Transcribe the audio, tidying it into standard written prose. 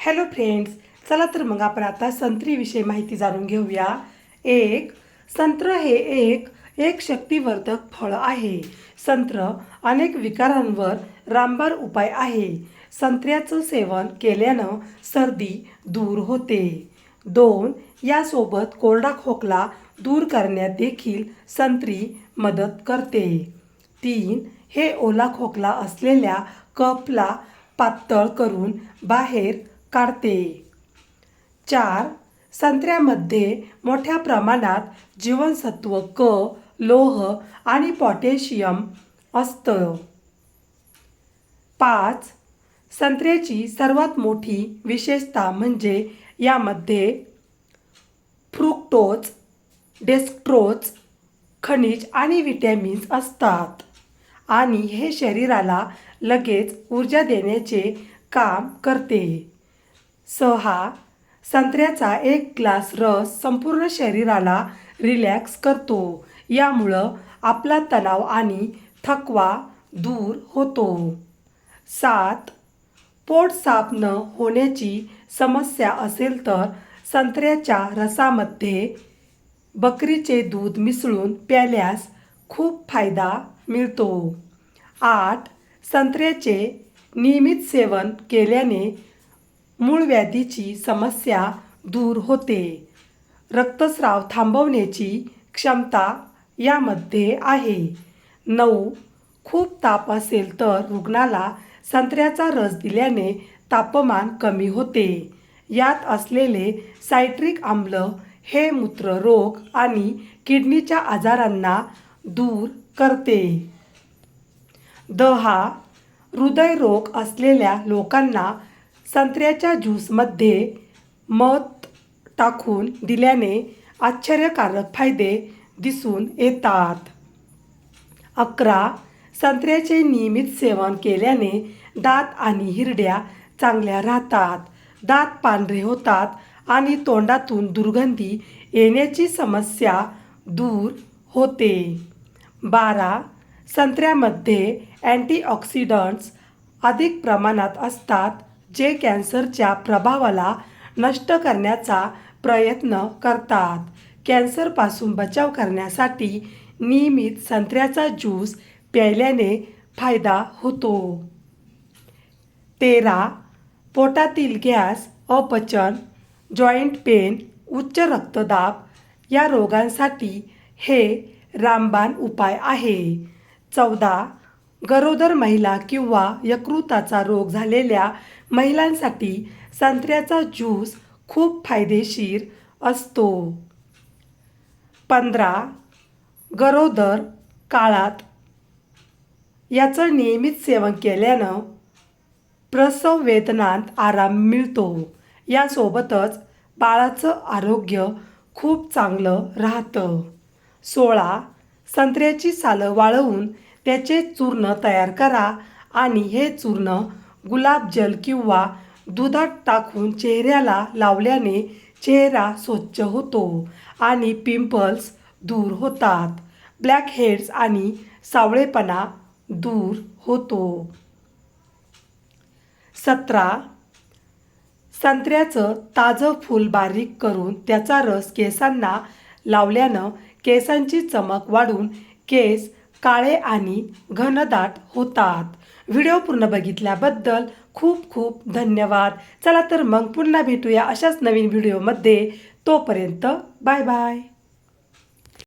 Hello friends, चला तर मग आपण आता संत्रीविषयी माहिती जाणून घेऊया. संत्र हे एक शक्तिवर्धक फळ आहे. संत्र अनेक विकारांवर रामबाण उपाय आहे. संत्र्याचं सेवन केल्यानं सर्दी दूर होते. 2. यासोबत कोरडा खोकला दूर करण्यात देखील संत्री मदत करते. 3. हे ओला खोकला असलेल्या कफला पातळ करून बाहेर काढते. 4. संत्र्यामध्ये मोठ्या प्रमाणात जीवनसत्व क, लोह आणि पोटॅशियम असतं. 5. संत्र्याची सर्वात मोठी विशेषता म्हणजे यामध्ये फ्रुक्टोज, डेक्स्ट्रोज, खनिज आणि विटॅमिन्स असतात आणि हे शरीराला लगेच ऊर्जा देण्याचे काम करते. 6. संत्र्याचा एक ग्लास रस संपूर्ण शरीराला रिलॅक्स करतो. यामुळं आपला तणाव आणि थकवा दूर होतो. 7. पोट साफ न होण्याची समस्या असेल तर संत्र्याच्या रसामध्ये बकरीचे दूध मिसळून प्यायल्यास खूप फायदा मिळतो. 8. संत्र्याचे नियमित सेवन केल्याने मूळव्याधीची समस्या दूर होते. रक्तस्राव थांबवण्याची क्षमता यामध्ये आहे. 9. खूप ताप असेल तर रुग्णाला संत्र्याचा रस दिल्याने तापमान कमी होते. यात असलेले सायट्रिक आम्ल हे मूत्ररोग आणि किडनीच्या आजारांना दूर करते. 10. हृदयरोग असलेल्या लोकांना संत्र्याच्या ज्यूसमध्ये मध टाकून दिल्याने आश्चर्यकारक फायदे दिसून येतात. 11. संत्र्याचे नियमित सेवन केल्याने दात आणि हिरड्या चांगल्या राहतात, दात पांढरे होतात आणि तोंडातून दुर्गंधी येण्याची समस्या दूर होते. 12. संत्र्यामध्ये अँटीऑक्सिडंट्स अधिक प्रमाणात असतात, जे कॅन्सरच्या प्रभावाला नष्ट करण्याचा प्रयत्न करतात. कॅन्सरपासून बचाव करण्यासाठी नियमित संत्र्याचा ज्यूस प्यायल्याने फायदा होतो. 13. पोटातील गॅस, अपचन, जॉईंट पेन, उच्च रक्तदाब या रोगांसाठी हे रामबाण उपाय आहे. 14. गरोदर महिला किंवा यकृताचा रोग झालेल्या महिलांसाठी संत्र्याचा ज्यूस खूप फायदेशीर असतो. 15. गरोदर काळात याचं नियमित सेवन केल्यानं प्रसव वेदनांत आराम मिळतो. यासोबतच बाळाचं आरोग्य खूप चांगलं राहतं. 16. संत्र्याची सालं वाळवून त्याचे चूर्ण तयार करा आणि हे चूर्ण गुलाबजल किंवा दुधात टाकून चेहऱ्याला लावल्याने चेहरा स्वच्छ होतो आणि पिंपल्स दूर होतात. ब्लॅक हेड्स आणि सावळेपणा दूर होतो. 17. संत्र्याचं ताजं फूल बारीक करून त्याचा रस केसांना लावल्यानं केसांची चमक वाढून केस काळे आणि घनदाट होतात. व्हिडिओ पूर्ण बघितल्याबद्दल खूप खूप धन्यवाद. चला तर मग पुन्हा भेटूया अशाच नवीन व्हिडिओमध्ये. तोपर्यंत बाय बाय.